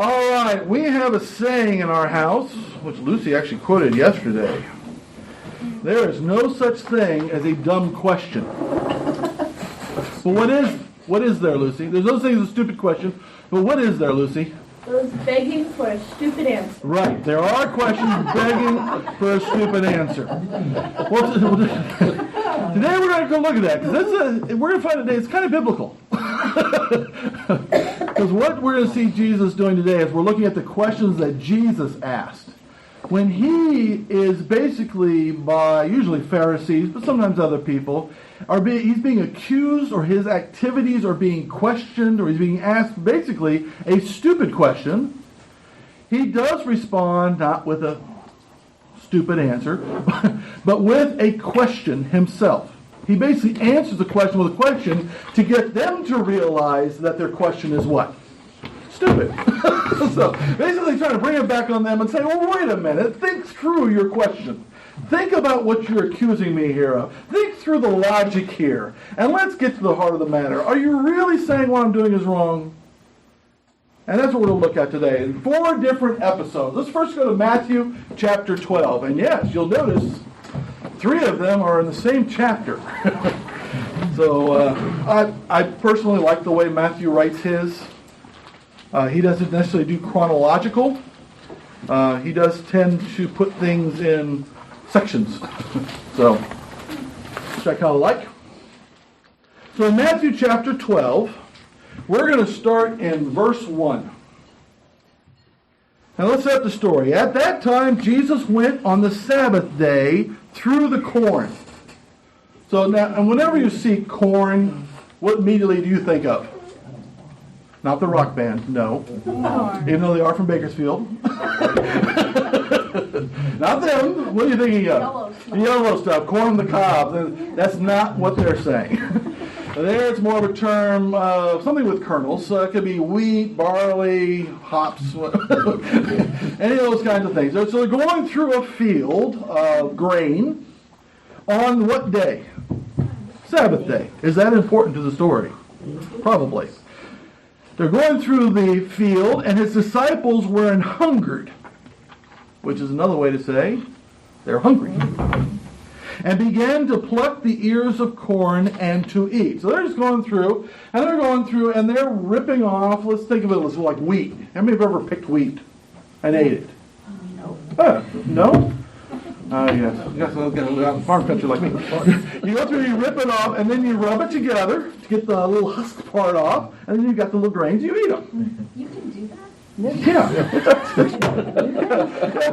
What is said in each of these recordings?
All right, we have a saying in our house, which Lucy actually quoted yesterday. There is no such thing as a dumb question. But what is there, Lucy? There's no such thing as a stupid question, but what is there, Lucy? Those begging for a stupid answer. Right, there are questions begging for a stupid answer. Well, today we're going to go look at that, because we're going to find today it's kind of biblical. Because what we're going to see Jesus doing today is we're looking at the questions that Jesus asked. When he is basically by usually Pharisees, but sometimes other people, he's being accused, or his activities are being questioned, or he's being asked basically a stupid question, he does respond not with a stupid answer, but with a question himself. He basically answers the question with a question to get them to realize that their question is what? Stupid. So basically trying to bring it back on them and say, well, wait a minute, think through your question. Think about what you're accusing me here of. Think through the logic here. And let's get to the heart of the matter. Are you really saying what I'm doing is wrong? And that's what we're going to look at today in 4 different episodes. Let's first go to Matthew chapter 12. And yes, you'll notice 3 of them are in the same chapter. So I personally like the way Matthew writes his. He doesn't necessarily do chronological. He does tend to put things in sections. So, which I kind of like. So in Matthew chapter 12, we're going to start in verse 1. Now let's set the story. At that time, Jesus went on the Sabbath day through the corn. So now, and whenever you see corn, what immediately do you think of? Not the rock band, no. Even though they are from Bakersfield. Not them. What are you thinking of? Yellow stuff, corn on the cob. That's not what they're saying. There it's more of a term, something with kernels. It could be wheat, barley, hops, any of those kinds of things. So they're going through a field of grain on what day? Sabbath day. Is that important to the story? Probably. They're going through the field, and his disciples were an hungered, which is another way to say they're hungry, and began to pluck the ears of corn and to eat. So they're just going through, and they're ripping off, let's think of it as like wheat. How many have ever picked wheat and ate it? No. No? Yes, out in farm country like me. You go through, you rip it off, and then you rub it together to get the little husk part off, and then you've got the little grains, you eat them. You can do that? Yeah.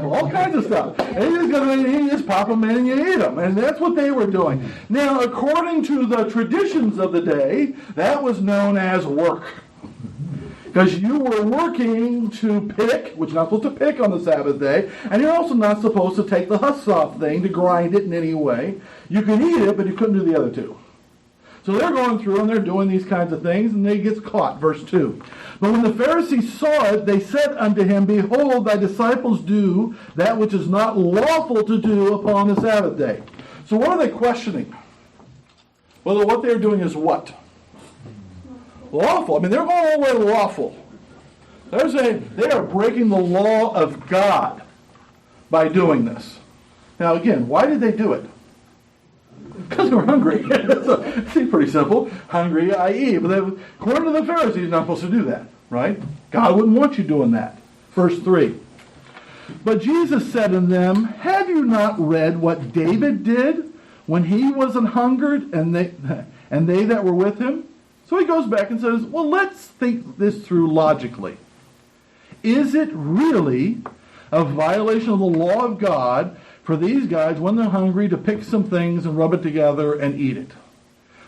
All kinds of stuff. And you just pop them in and you eat them. And that's what they were doing. Now, according to the traditions of the day, that was known as work. Because you were working to pick, which you're not supposed to pick on the Sabbath day, and you're also not supposed to take the husk off thing to grind it in any way. You could eat it, but you couldn't do the other two. So they're going through and they're doing these kinds of things, and they get caught, verse 2. But when the Pharisees saw it, they said unto him, Behold, thy disciples do that which is not lawful to do upon the Sabbath day. So what are they questioning? Well, what they're doing is what? Lawful. I mean, they're going all the way to lawful. They're saying they are breaking the law of God by doing this. Now, again, why did they do it? Because they were hungry. It seems pretty simple. Hungry, I eat. But according to the Pharisees, you're not supposed to do that, right? God wouldn't want you doing that. Verse 3. But Jesus said unto them, Have you not read what David did when he was an hungered, and they that were with him? So he goes back and says, well, let's think this through logically. Is it really a violation of the law of God for these guys, when they're hungry, to pick some things and rub it together and eat it?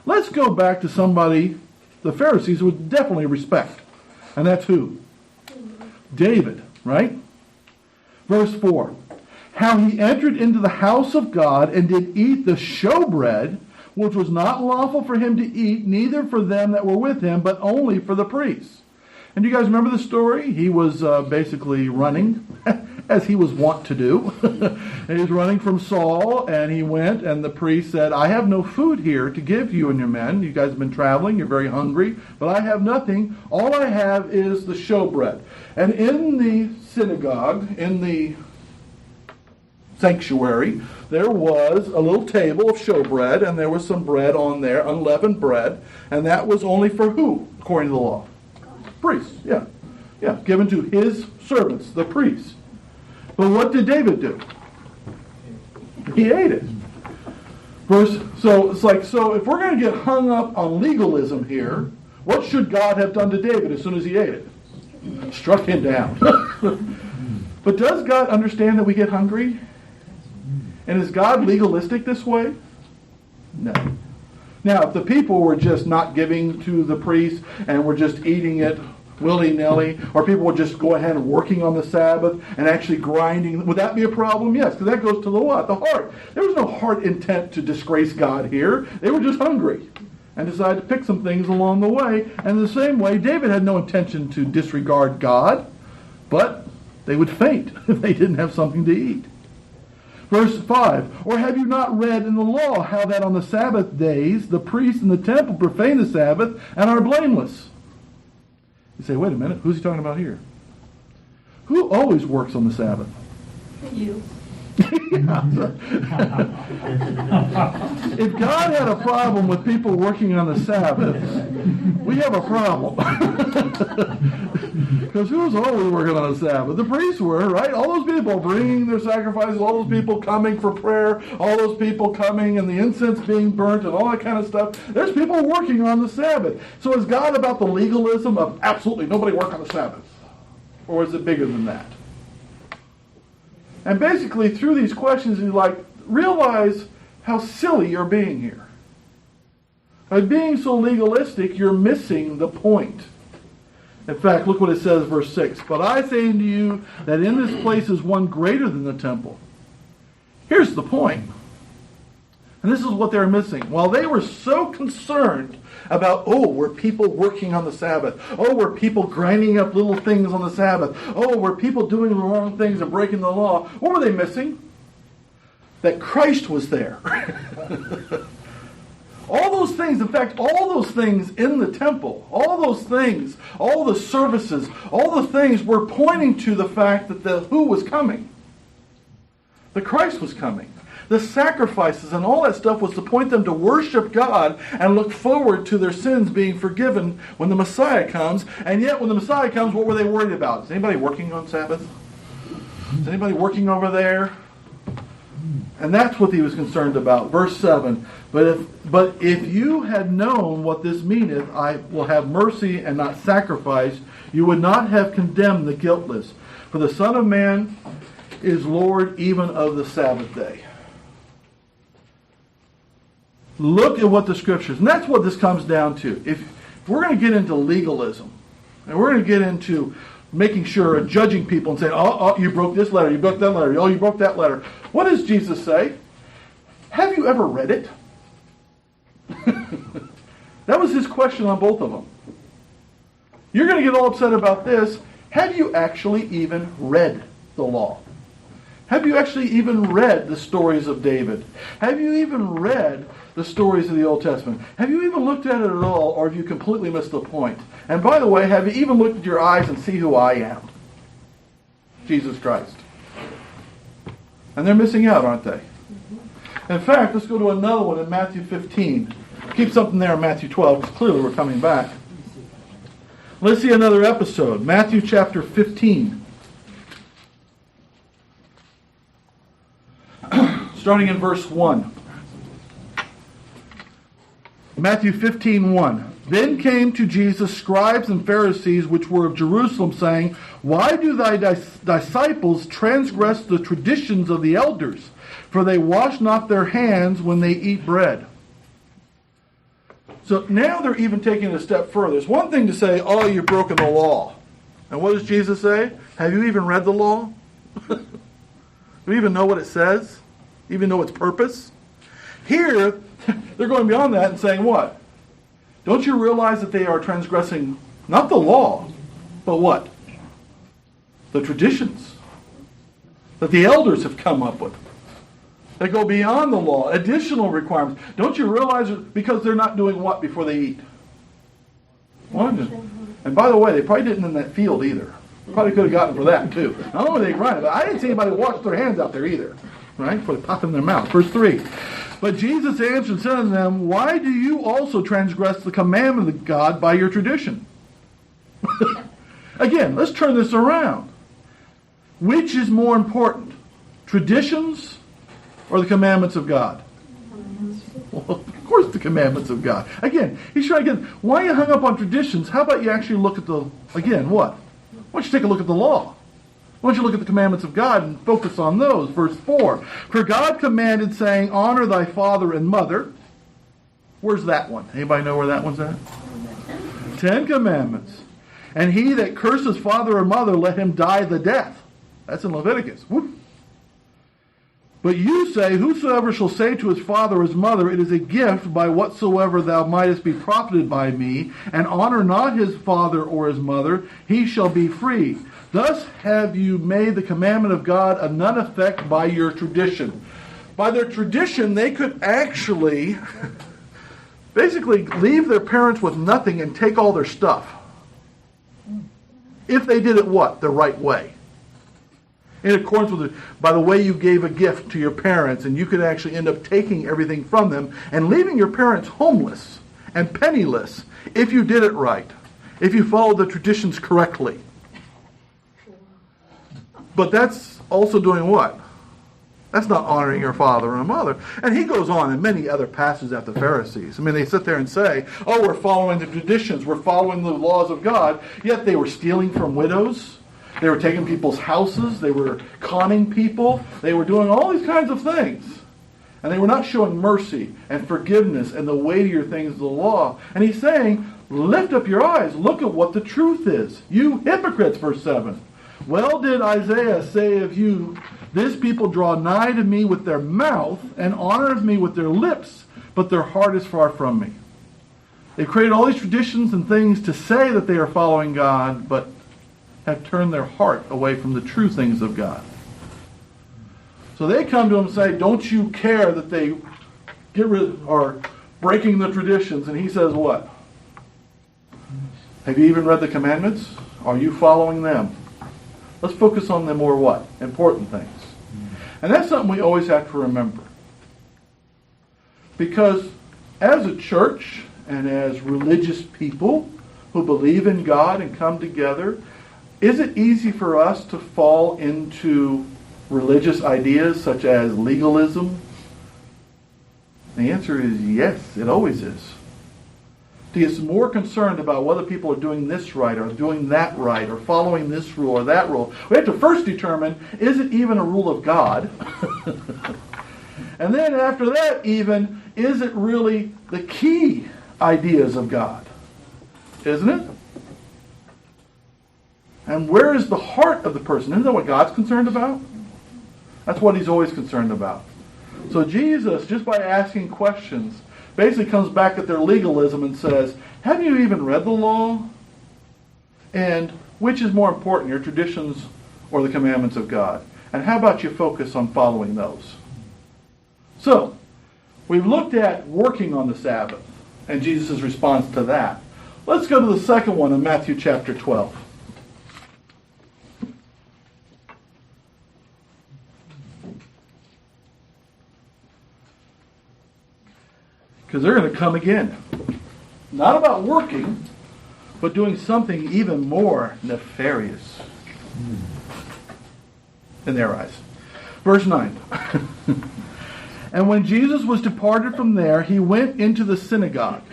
Let's go back to somebody the Pharisees would definitely respect. And that's who? David, right? Verse 4. How he entered into the house of God and did eat the showbread, which was not lawful for him to eat, neither for them that were with him, but only for the priests. And do you guys remember the story? He was basically running, as he was wont to do. He was running from Saul, and he went, and the priest said, I have no food here to give you and your men. You guys have been traveling. You're very hungry, but I have nothing. All I have is the showbread. And in the synagogue, in the sanctuary, there was a little table of showbread, and there was some bread on there, unleavened bread, and that was only for who, according to the law? Priests, yeah. Yeah, given to his servants, the priests. But what did David do? He ate it. So it's like, so if we're going to get hung up on legalism here, what should God have done to David as soon as he ate it? Struck him down. But does God understand that we get hungry? And is God legalistic this way? No. Now, if the people were just not giving to the priest and were just eating it willy-nilly, or people would just go ahead and working on the Sabbath and actually grinding, would that be a problem? Yes, because that goes to the what? The heart. There was no heart intent to disgrace God here. They were just hungry and decided to pick some things along the way. And in the same way, David had no intention to disregard God, but they would faint if they didn't have something to eat. Verse 5, or have you not read in the law how that on the Sabbath days the priests in the temple profane the Sabbath and are blameless? You say, wait a minute, who's he talking about here? Who always works on the Sabbath? You. If God had a problem with people working on the Sabbath, we have a problem. Because who was always working on the Sabbath? The priests were, right? All those people bringing their sacrifices, all those people coming for prayer, all those people coming and the incense being burnt and all that kind of stuff. There's people working on the Sabbath. So is God about the legalism of absolutely nobody work on the Sabbath? Or is it bigger than that? And basically, through these questions, you realize how silly you're being here. By being so legalistic, you're missing the point. In fact, look what it says, verse 6. But I say unto you that in this place is one greater than the temple. Here's the point. And this is what they're missing. While they were so concerned about, were people working on the Sabbath? Were people grinding up little things on the Sabbath? Were people doing the wrong things and breaking the law? What were they missing? That Christ was there. All those things, in fact, all those things in the temple, all those things, all the services, all the things were pointing to the fact that who was coming? The Christ was coming. The sacrifices and all that stuff was to point them to worship God and look forward to their sins being forgiven when the Messiah comes. And yet when the Messiah comes, what were they worried about? Is anybody working on Sabbath? Is anybody working over there? And that's what he was concerned about. Verse 7, But if you had known what this meaneth, I will have mercy and not sacrifice, you would not have condemned the guiltless. For the Son of Man is Lord even of the Sabbath day. Look at what the Scriptures, and that's what this comes down to. If we're going to get into legalism, and we're going to get into making sure, judging people and saying, you broke this letter, you broke that letter, you broke that letter. What does Jesus say? Have you ever read it? That was his question on both of them. You're going to get all upset about this. Have you actually even read the law? Have you actually even read the stories of David? Have you even read the stories of the Old Testament? Have you even looked at it at all, or have you completely missed the point? And by the way, have you even looked at your eyes and see who I am? Jesus Christ. And they're missing out, aren't they? In fact, let's go to another one in Matthew 15. Keep something there in Matthew 12, because clearly we're coming back. Let's see another episode. Matthew chapter 15. Starting in verse 1. Matthew 15:1. Then came to Jesus scribes and Pharisees which were of Jerusalem, saying, Why do thy disciples transgress the traditions of the elders? For they wash not their hands when they eat bread. So now they're even taking it a step further. It's one thing to say, you've broken the law. And what does Jesus say? Have you even read the law? Do you even know what it says? Even know its purpose? Here, they're going beyond that and saying what? Don't you realize that they are transgressing not the law, but what? The traditions that the elders have come up with. They go beyond the law, additional requirements. Don't you realize it? Because they're not doing what before they eat? And by the way, they probably didn't in that field either. Probably could have gotten for that too. Not only they run it, but I didn't see anybody wash their hands out there either. Right? Before they pop in their mouth. Verse 3. But Jesus answered and said to them, why do you also transgress the commandment of God by your tradition? Again, let's turn this around. Which is more important? Traditions or the commandments of God? Well, of course the commandments of God. Again, he's trying to get, why are you hung up on traditions? How about you actually look at the, again, what? Why don't you take a look at the law? Why don't you look at the commandments of God and focus on those? Verse 4. For God commanded, saying, honor thy father and mother. Where's that one? Anybody know where that one's at? 10 Commandments. And he that curses father or mother, let him die the death. That's in Leviticus. Whoop. But you say, whosoever shall say to his father or his mother, it is a gift by whatsoever thou mightest be profited by me, and honor not his father or his mother, he shall be free. Thus have you made the commandment of God of none effect by your tradition. By their tradition, they could actually basically leave their parents with nothing and take all their stuff. If they did it what? The right way. In accordance with by the way you gave a gift to your parents, and you could actually end up taking everything from them and leaving your parents homeless and penniless if you did it right, if you followed the traditions correctly. But that's also doing what? That's not honoring your father and mother. And he goes on in many other passages at the Pharisees. I mean, they sit there and say, oh, we're following the traditions, we're following the laws of God, yet they were stealing from widows. They were taking people's houses. They were conning people. They were doing all these kinds of things. And they were not showing mercy and forgiveness and the weightier things of the law. And he's saying, lift up your eyes. Look at what the truth is. You hypocrites, verse 7. Well did Isaiah say of you, this people draw nigh to me with their mouth and honor me with their lips, but their heart is far from me. They've created all these traditions and things to say that they are following God, but have turned their heart away from the true things of God. So they come to him and say, don't you care that they get rid or breaking the traditions? And he says what? Have you even read the commandments? Are you following them? Let's focus on the more what? Important things. And that's something we always have to remember. Because as a church and as religious people who believe in God and come together, is it easy for us to fall into religious ideas such as legalism? The answer is yes, it always is. To get more concerned about whether people are doing this right or doing that right or following this rule or that rule, we have to first determine, is it even a rule of God? And then after that even, is it really the key ideas of God? Isn't it? And where is the heart of the person? Isn't that what God's concerned about? That's what he's always concerned about. So Jesus, just by asking questions, basically comes back at their legalism and says, have you even read the law? And which is more important, your traditions or the commandments of God? And how about you focus on following those? So, we've looked at working on the Sabbath and Jesus' response to that. Let's go to the second one in Matthew chapter 12. Because they're going to come again. Not about working, but doing something even more nefarious in their eyes. Verse 9. And when Jesus was departed from there, he went into the synagogue.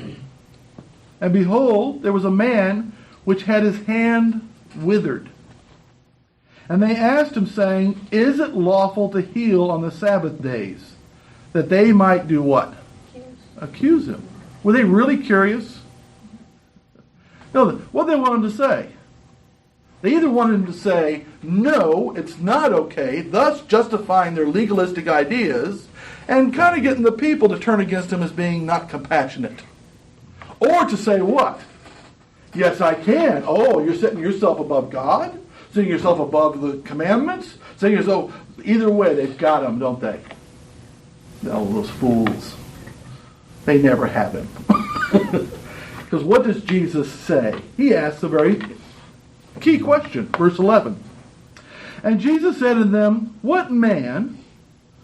And behold, there was a man which had his hand withered. And they asked him, saying, is it lawful to heal on the Sabbath days? That they might do what? Accuse him. Were they really curious? No, what did they want him to say? They either wanted him to say, no, it's not okay, thus justifying their legalistic ideas, and kind of getting the people to turn against him as being not compassionate. Or to say what? Yes, I can. Oh, you're setting yourself above God? Setting yourself above the commandments? Setting yourself... Either way, they've got him, don't they? Oh, those fools. They never have him. Because what does Jesus say? He asks a very Key question, verse 11. And Jesus said to them, what man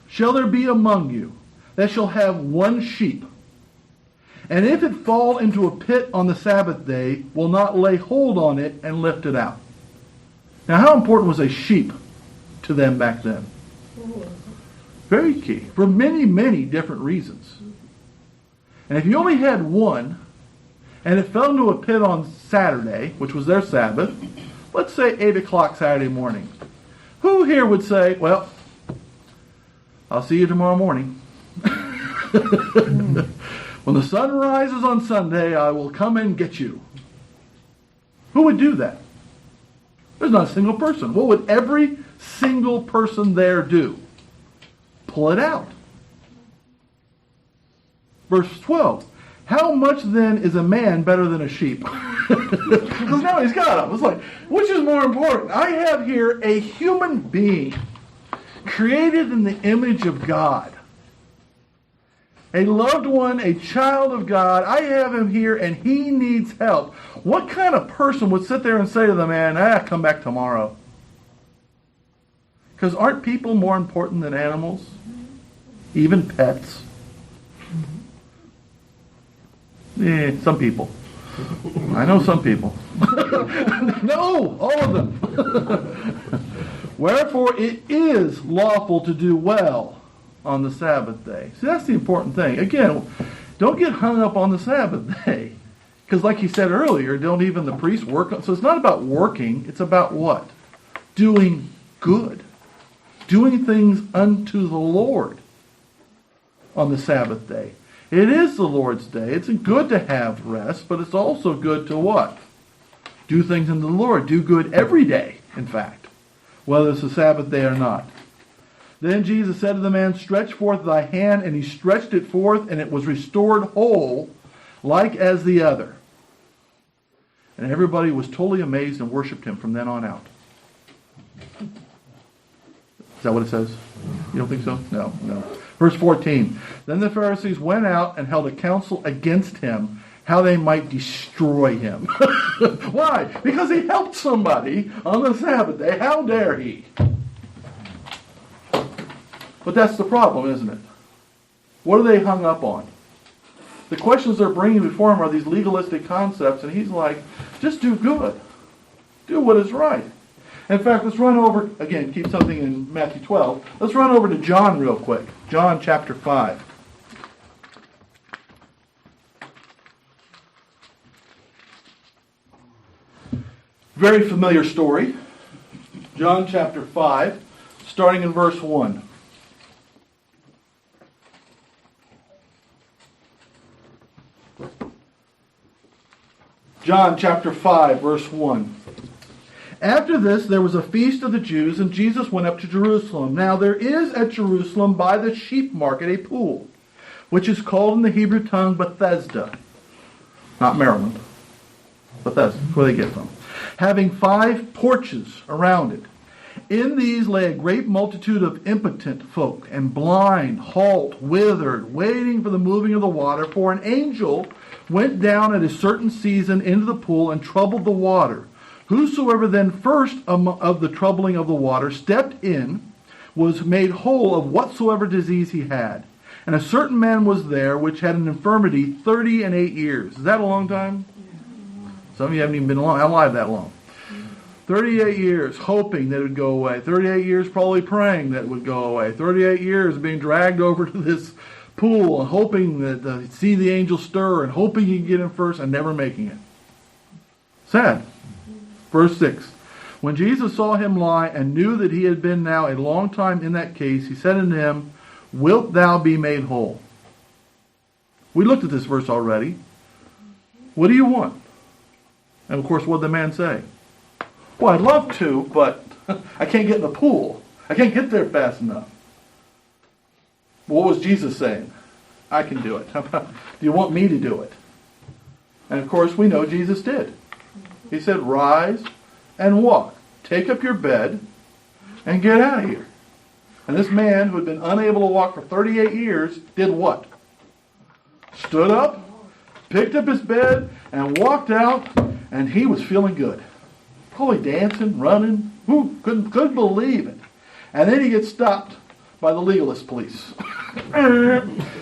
shall there be among you that shall have one sheep? And if it fall into a pit on the Sabbath day, will not lay hold on it and lift it out? Now, how important was a sheep to them back then? Very key. For many, many different reasons. And if you only had one, and it fell into a pit on Saturday, which was their Sabbath, let's say 8 o'clock Saturday morning, who here would say, well, I'll see you tomorrow morning. When the sun rises on Sunday, I will come and get you. Who would do that? There's not a single person. What would every single person there do? Pull it out. Verse 12. How much then is a man better than a sheep? Because now he's got them. It's like, which is more important? I have here a human being created in the image of God. A loved one, a child of God. I have him here and he needs help. What kind of person would sit there and say to the man, come back tomorrow? Because aren't people more important than animals? Even pets? Yeah, some people. I know some people. No, all of them. Wherefore it is lawful to do well on the Sabbath day. See, that's the important thing. Again, don't get hung up on the Sabbath day. Because like he said earlier, don't even the priests work. So it's not about working. It's about what? Doing good. Doing things unto the Lord on the Sabbath day. It is the Lord's day. It's good to have rest, but it's also good to what? Do things unto the Lord. Do good every day, in fact, whether it's a Sabbath day or not. Then Jesus said to the man, stretch forth thy hand, and he stretched it forth, and it was restored whole, like as the other. And everybody was totally amazed and worshipped him from then on out. Is that what it says? You don't think so? No. Verse 14. Then the Pharisees went out and held a council against him, how they might destroy him. Why? Because he helped somebody on the Sabbath day. How dare he? But that's the problem, isn't it? What are they hung up on? The questions they're bringing before him are these legalistic concepts, and he's like, just do good. Do what is right. In fact, let's run over, again, keep something in Matthew 12. Let's run over to John real quick. John chapter 5. Very familiar story. John chapter 5, starting in verse 1. John chapter 5, verse 1. After this, there was a feast of the Jews, and Jesus went up to Jerusalem. Now there is at Jerusalem by the sheep market a pool, which is called in the Hebrew tongue Bethesda. Not Maryland. Bethesda, that's where they get from. Having 5 porches around it. In these lay a great multitude of impotent folk, and blind, halt, withered, waiting for the moving of the water. For an angel went down at a certain season into the pool and troubled the water. Whosoever then first of the troubling of the water stepped in was made whole of whatsoever disease he had. And a certain man was there which had an infirmity 38 years. Is that a long time? Some of you haven't even been alive that long. 38 years hoping that it would go away. 38 years probably praying that it would go away. 38 years being dragged over to this pool and hoping that see the angel stir and hoping he could get in first and never making it. Sad. Verse 6. When Jesus saw him lie and knew that he had been now a long time in that case, he said unto him, Wilt thou be made whole? We looked at this verse already. What do you want? And of course, what did the man say? Well, I'd love to, but I can't get in the pool. I can't get there fast enough. What was Jesus saying? I can do it. Do you want me to do it? And of course, we know Jesus did. He said, rise and walk. Take up your bed and get out of here. And this man who had been unable to walk for 38 years did what? Stood up, picked up his bed, and walked out, and he was feeling good. Probably dancing, running. Who couldn't believe it? And then he gets stopped by the legalist police.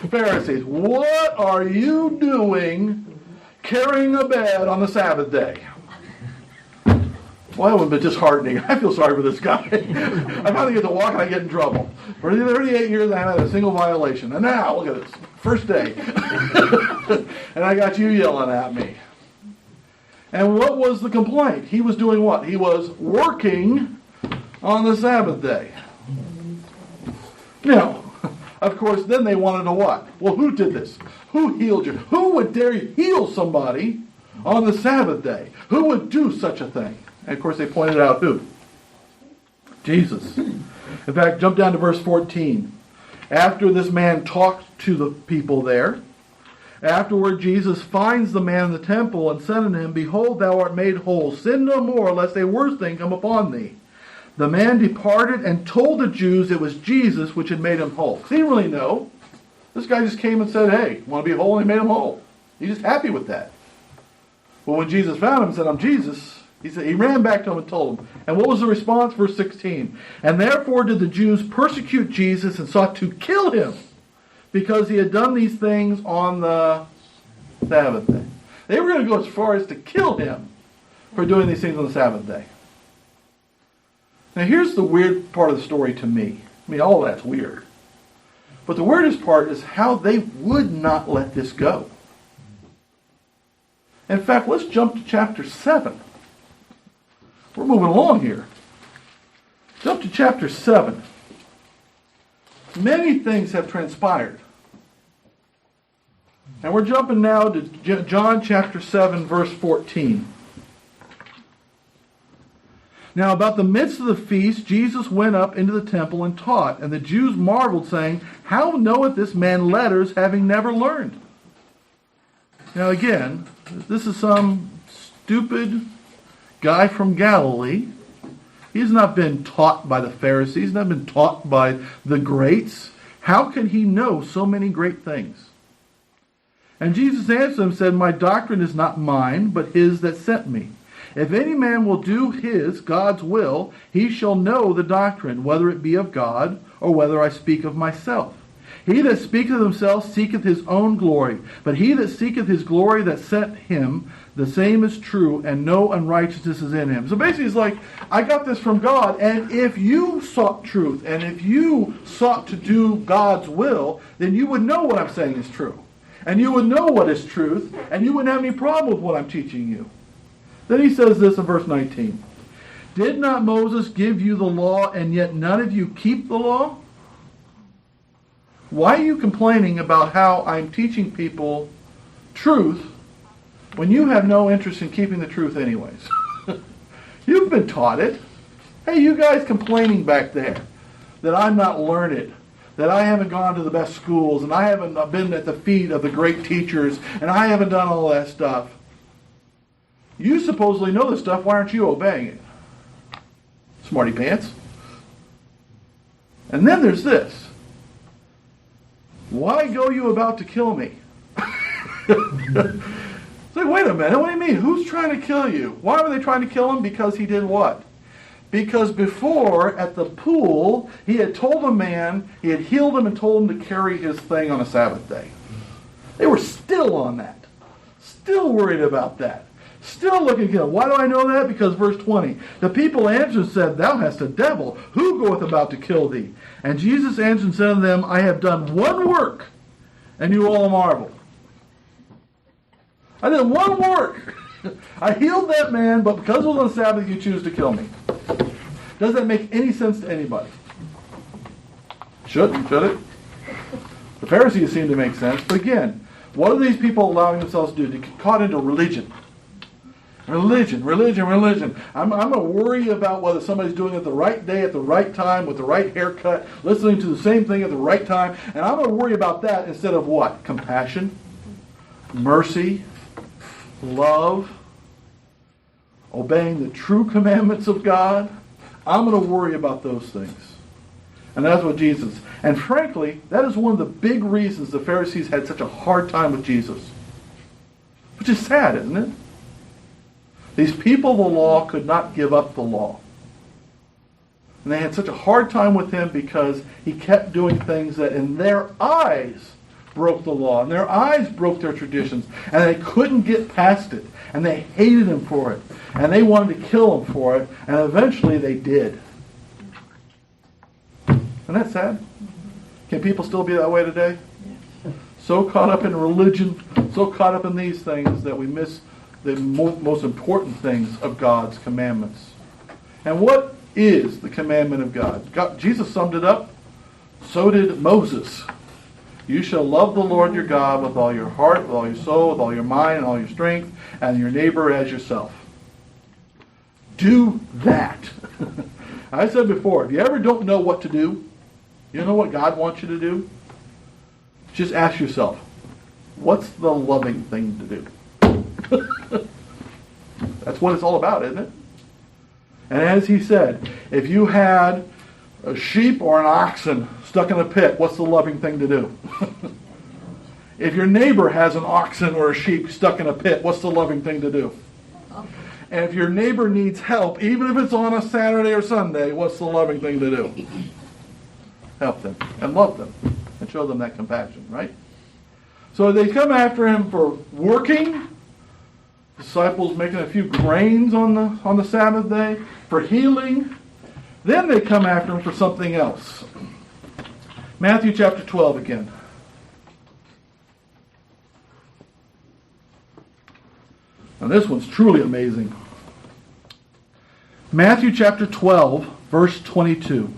Pharisees, what are you doing carrying a bed on the Sabbath day? Well, that would have been disheartening. I feel sorry for this guy. I finally get to walk and I get in trouble. For 38 years I haven't had a single violation. And now, look at this. First day. And I got you yelling at me. And what was the complaint? He was doing what? He was working on the Sabbath day. Now, of course, then they wanted to what? Well, who did this? Who healed you? Who would dare you heal somebody on the Sabbath day? Who would do such a thing? And of course, they pointed out who? Jesus. In fact, jump down to verse 14. After this man talked to the people there, afterward Jesus finds the man in the temple and said unto him, Behold, thou art made whole. Sin no more, lest a worse thing come upon thee. The man departed and told the Jews it was Jesus which had made him whole. He didn't really know. This guy just came and said, hey, want to be whole? And he made him whole. He's just happy with that. But when Jesus found him and said, I'm Jesus, he ran back to him and told him. And what was the response? Verse 16. And therefore did the Jews persecute Jesus and sought to kill him, because he had done these things on the Sabbath day. They were going to go as far as to kill him for doing these things on the Sabbath day. Now here's the weird part of the story to me. I mean, all of that's weird. But the weirdest part is how they would not let this go. In fact, let's jump to chapter 7. We're moving along here. Jump to chapter 7. Many things have transpired. And we're jumping now to John chapter 7, verse 14. Now about the midst of the feast, Jesus went up into the temple and taught, and the Jews marveled, saying, How knoweth this man letters, having never learned? Now again, this is some stupid guy from Galilee. He's not been taught by the Pharisees. He's not been taught by the greats. How can he know so many great things? And Jesus answered him and said, My doctrine is not mine, but his that sent me. If any man will do God's will, he shall know the doctrine, whether it be of God, or whether I speak of myself. He that speaketh of himself seeketh his own glory, but he that seeketh his glory that sent him, the same is true, and no unrighteousness is in him. So basically it's like, I got this from God, and if you sought truth, and if you sought to do God's will, then you would know what I'm saying is true. And you would know what is truth, and you wouldn't have any problem with what I'm teaching you. Then he says this in verse 19. Did not Moses give you the law, and yet none of you keep the law? Why are you complaining about how I'm teaching people truth when you have no interest in keeping the truth anyways? You've been taught it. Hey, you guys complaining back there that I'm not learned, that I haven't gone to the best schools, and I haven't been at the feet of the great teachers, and I haven't done all that stuff. You supposedly know this stuff. Why aren't you obeying it? Smarty pants. And then there's this. Why go you about to kill me? It's like, wait a minute. What do you mean? Who's trying to kill you? Why were they trying to kill him? Because he did what? Because before, at the pool, he had told a man, he had healed him and told him to carry his thing on a Sabbath day. They were still on that. Still worried about that. Still looking to kill him. Why do I know that? Because verse 20. The people answered and said, Thou hast a devil. Who goeth about to kill thee? And Jesus answered and said unto them, I have done one work, and you all marvel. I did one work. I healed that man, but because it was on Sabbath, you choose to kill me. Does that make any sense to anybody? Should it? The Pharisees seem to make sense. But again, what are these people allowing themselves to do? They get caught into religion. Religion. I'm going to worry about whether somebody's doing it the right day at the right time with the right haircut, listening to the same thing at the right time. And I'm going to worry about that instead of what? Compassion, mercy, love, obeying the true commandments of God. I'm going to worry about those things. And that's what Jesus. And frankly, that is one of the big reasons the Pharisees had such a hard time with Jesus. Which is sad, isn't it? These people of the law could not give up the law. And they had such a hard time with him because he kept doing things that in their eyes broke the law. In their eyes broke their traditions. And they couldn't get past it. And they hated him for it. And they wanted to kill him for it. And eventually they did. Isn't that sad? Can people still be that way today? So caught up in religion, so caught up in these things that we miss the most important things of God's commandments. And what is the commandment of God? Jesus summed it up. So did Moses. You shall love the Lord your God with all your heart, with all your soul, with all your mind, and all your strength, and your neighbor as yourself. Do that. I said before, if you ever don't know what to do, you know what God wants you to do? Just ask yourself, what's the loving thing to do? That's what it's all about, isn't it? And as he said, if you had a sheep or an oxen stuck in a pit, what's the loving thing to do? If your neighbor has an oxen or a sheep stuck in a pit, what's the loving thing to do? And if your neighbor needs help, even if it's on a Saturday or Sunday, what's the loving thing to do? Help them and love them and show them that compassion, right? So they come after him for working. Disciples making a few grains on the Sabbath day, for healing. Then they come after him for something else. Matthew chapter 12 again. Now this one's truly amazing. Matthew chapter 12, verse 22.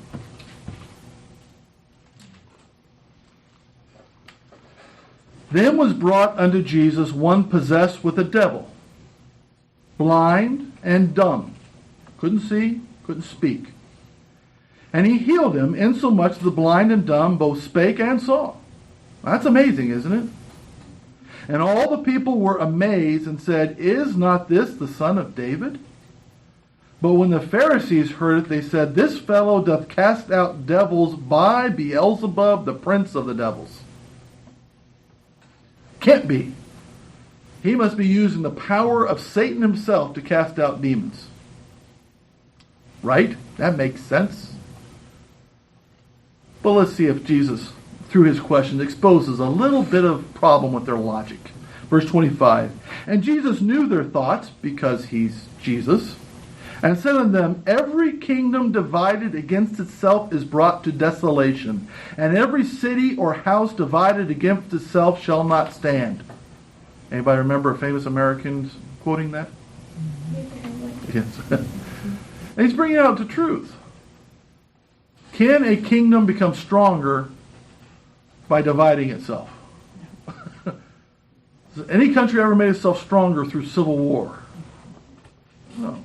Then was brought unto Jesus one possessed with a devil, blind and dumb, couldn't see, couldn't speak. And he healed him, insomuch the blind and dumb both spake and saw. That's amazing, isn't it? And all the people were amazed and said, Is not this the son of David? But when the Pharisees heard it, they said, This fellow doth cast out devils by Beelzebub, the prince of the devils. Can't be. He must be using the power of Satan himself to cast out demons. Right? That makes sense. But let's see if Jesus, through his questions, exposes a little bit of problem with their logic. Verse 25. And Jesus knew their thoughts, because he's Jesus, and said unto them, Every kingdom divided against itself is brought to desolation, and every city or house divided against itself shall not stand. Anybody remember famous Americans quoting that? Yes. And he's bringing out the truth. Can a kingdom become stronger by dividing itself? Has any country ever made itself stronger through civil war? No.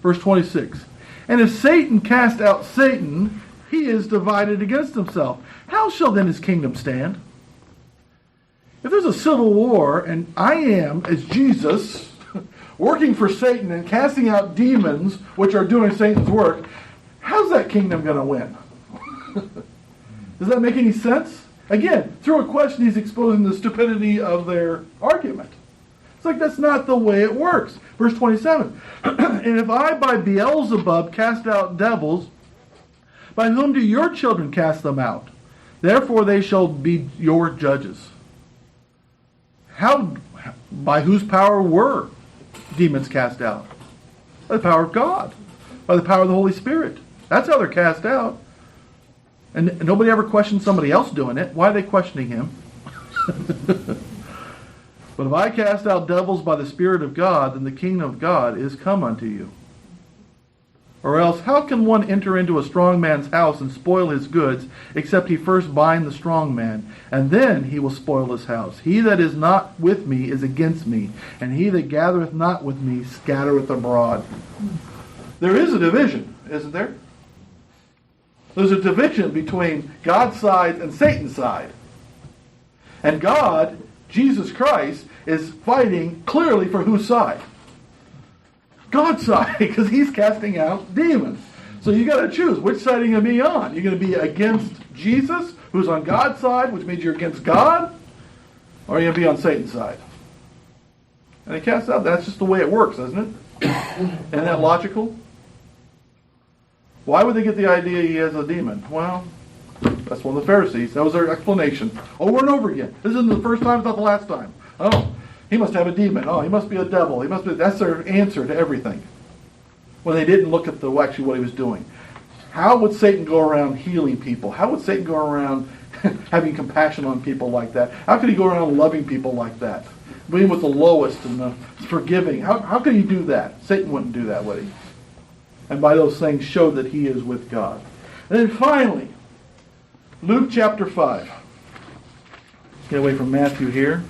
Verse 26. And if Satan cast out Satan, he is divided against himself. How shall then his kingdom stand? If there's a civil war and I am, as Jesus, working for Satan and casting out demons which are doing Satan's work, how's that kingdom going to win? Does that make any sense? Again, through a question, he's exposing the stupidity of their argument. It's like that's not the way it works. Verse 27. And if I by Beelzebub cast out devils, by whom do your children cast them out? Therefore they shall be your judges. By whose power were demons cast out? By the power of God. By the power of the Holy Spirit. That's how they're cast out. And nobody ever questioned somebody else doing it. Why are they questioning him? But if I cast out devils by the Spirit of God, then the kingdom of God is come unto you. Or else, how can one enter into a strong man's house and spoil his goods, except he first bind the strong man, and then he will spoil his house? He that is not with me is against me, and he that gathereth not with me scattereth abroad. There is a division, isn't there? There's a division between God's side and Satan's side. And God, Jesus Christ, is fighting clearly for whose side? God's side, because he's casting out demons. So you got to choose. Which side are you going to be on? You're going to be against Jesus, who's on God's side, which means you're against God? Or are you going to be on Satan's side? And he casts out. That's just the way it works, isn't it? Isn't that logical? Why would they get the idea he has a demon? Well, that's one of the Pharisees. That was their explanation. Over and over again. This isn't the first time, it's not the last time. Oh, he must have a demon. Oh, he must be a devil. He must be. That's their answer to everything. When they didn't look at actually what he was doing. How would Satan go around healing people? How would Satan go around having compassion on people like that? How could he go around loving people like that? Being with the lowest and the forgiving. How could he do that? Satan wouldn't do that, would he? And by those things show that he is with God. And then finally, Luke chapter 5. Get away from Matthew here.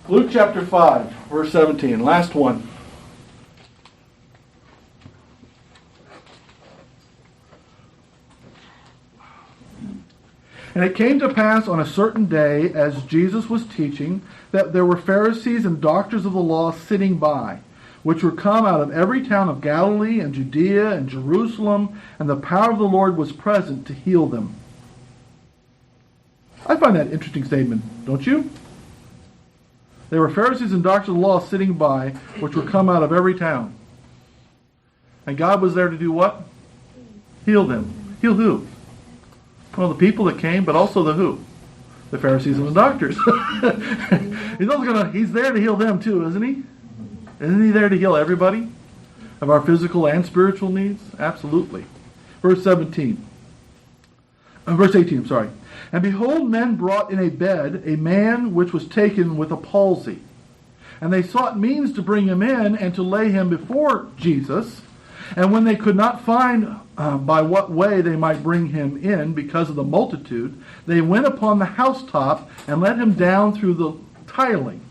Luke chapter 5, verse 17. Last one. And it came to pass on a certain day, as Jesus was teaching, that there were Pharisees and doctors of the law sitting by, which were come out of every town of Galilee and Judea and Jerusalem, and the power of the Lord was present to heal them. I find that an interesting statement, don't you? There were Pharisees and doctors of the law sitting by, which were come out of every town. And God was there to do what? Heal them. Heal who? Well, the people that came, but also the who? The Pharisees and the doctors. He's there to heal them too, isn't he? Isn't he there to heal everybody? Of our physical and spiritual needs? Absolutely. Verse 18, I'm sorry. And behold, men brought in a bed a man which was taken with a palsy. And they sought means to bring him in and to lay him before Jesus. And when they could not find by what way they might bring him in because of the multitude, they went upon the housetop and let him down through the tiling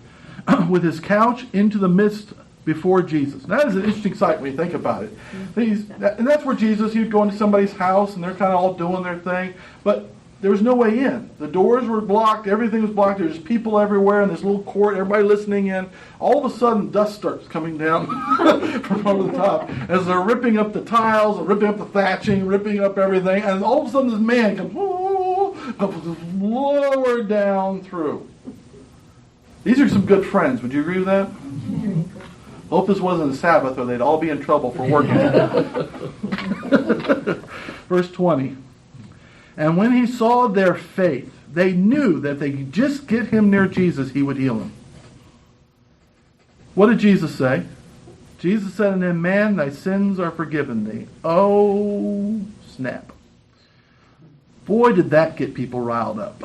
with his couch into the midst before Jesus. Now, that is an interesting sight when you think about it. And that's where Jesus, he'd go into somebody's house and they're kind of all doing their thing. But there was no way in. The doors were blocked. Everything was blocked. There's people everywhere in this little court. Everybody listening in. All of a sudden, dust starts coming down from over the top as they're ripping up the tiles, and ripping up the thatching, ripping up everything. And all of a sudden, this man comes lower down through. These are some good friends. Would you agree with that? Hope this wasn't a Sabbath, or they'd all be in trouble for working. Verse 20. And when he saw their faith, they knew that if they could just get him near Jesus, he would heal him. What did Jesus say? Jesus said unto him, Man, thy sins are forgiven thee. Oh, snap. Boy, did that get people riled up.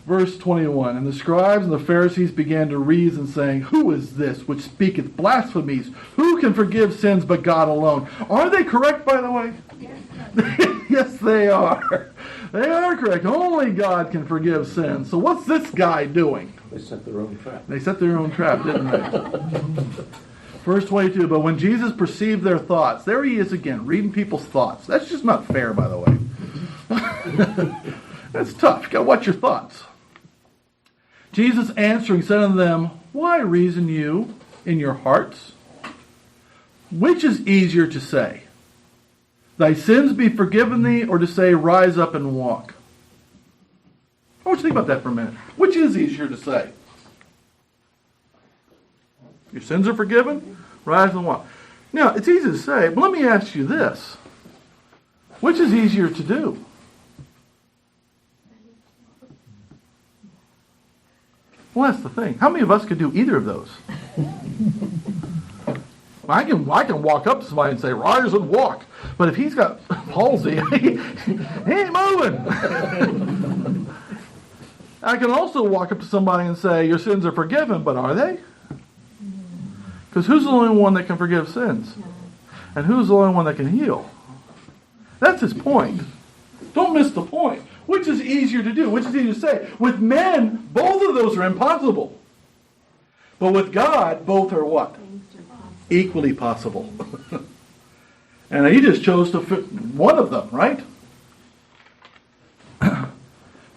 Verse 21, And the scribes and the Pharisees began to reason, saying, Who is this which speaketh blasphemies? Who can forgive sins but God alone? Are they correct, by the way? Yes, they are. They are correct. Only God can forgive sins. So what's this guy doing? They set their own trap. They set their own trap, didn't they? Verse 22, But when Jesus perceived their thoughts, there he is again, reading people's thoughts. That's just not fair, by the way. That's tough. You've got to watch your thoughts. Jesus answering said unto them, Why reason you in your hearts? Which is easier to say, Thy sins be forgiven thee, or to say, Rise up and walk? I want you to think about that for a minute. Which is easier to say? Your sins are forgiven? Rise and walk. Now, it's easy to say, but let me ask you this. Which is easier to do? Well, that's the thing. How many of us could do either of those? I can walk up to somebody and say, Rise and walk. But if he's got palsy, he ain't moving. I can also walk up to somebody and say, Your sins are forgiven, but are they? Because who's the only one that can forgive sins? And who's the only one that can heal? That's his point. Don't miss the point. Which is easier to do? Which is easier to say? With men, both of those are impossible. But with God, both are what? Equally possible. And he just chose to fit one of them, right?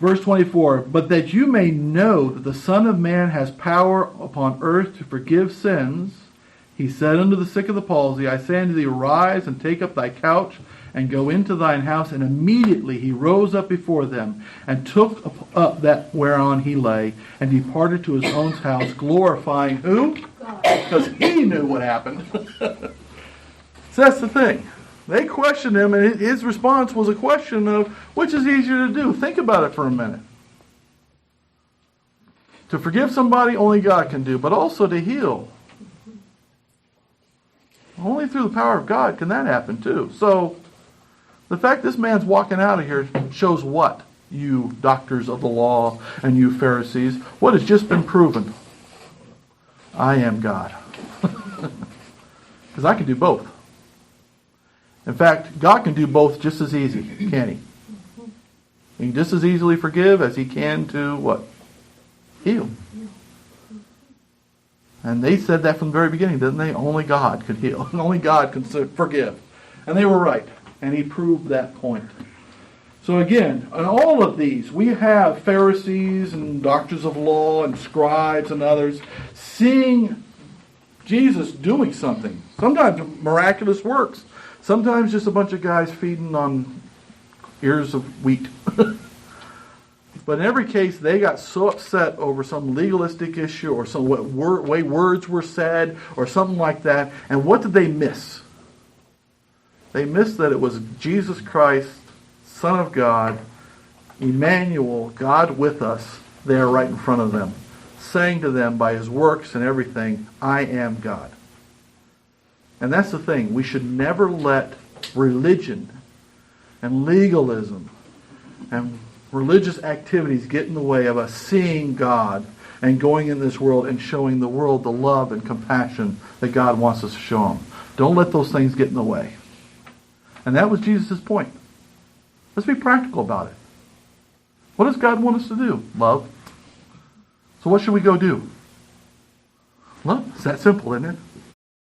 Verse 24, But that you may know that the Son of Man has power upon earth to forgive sins, he said unto the sick of the palsy, I say unto thee, Arise and take up thy couch and go into thine house. And immediately he rose up before them, and took up that whereon he lay, and departed to his own house, glorifying who? God. Because he knew what happened. So that's the thing. They questioned him, and his response was a question of, which is easier to do? Think about it for a minute. To forgive somebody, only God can do, but also to heal. Only through the power of God can that happen too. So, the fact this man's walking out of here shows what? You doctors of the law and you Pharisees, what has just been proven? I am God. Because I can do both. In fact, God can do both just as easy, can't he? He can just as easily forgive as he can to what? Heal. And they said that from the very beginning, didn't they? Only God could heal. Only God can forgive. And they were right. And he proved that point. So again, in all of these, we have Pharisees and doctors of law and scribes and others seeing Jesus doing something. Sometimes miraculous works. Sometimes just a bunch of guys feeding on ears of wheat. But in every case, they got so upset over some legalistic issue or some way words were said or something like that. And what did they miss? They missed that it was Jesus Christ, Son of God, Emmanuel, God with us, there right in front of them, saying to them by his works and everything, I am God. And that's the thing. We should never let religion and legalism and religious activities get in the way of us seeing God and going in this world and showing the world the love and compassion that God wants us to show them. Don't let those things get in the way. And that was Jesus' point. Let's be practical about it. What does God want us to do? Love. So what should we go do? Love. It's that simple, isn't it?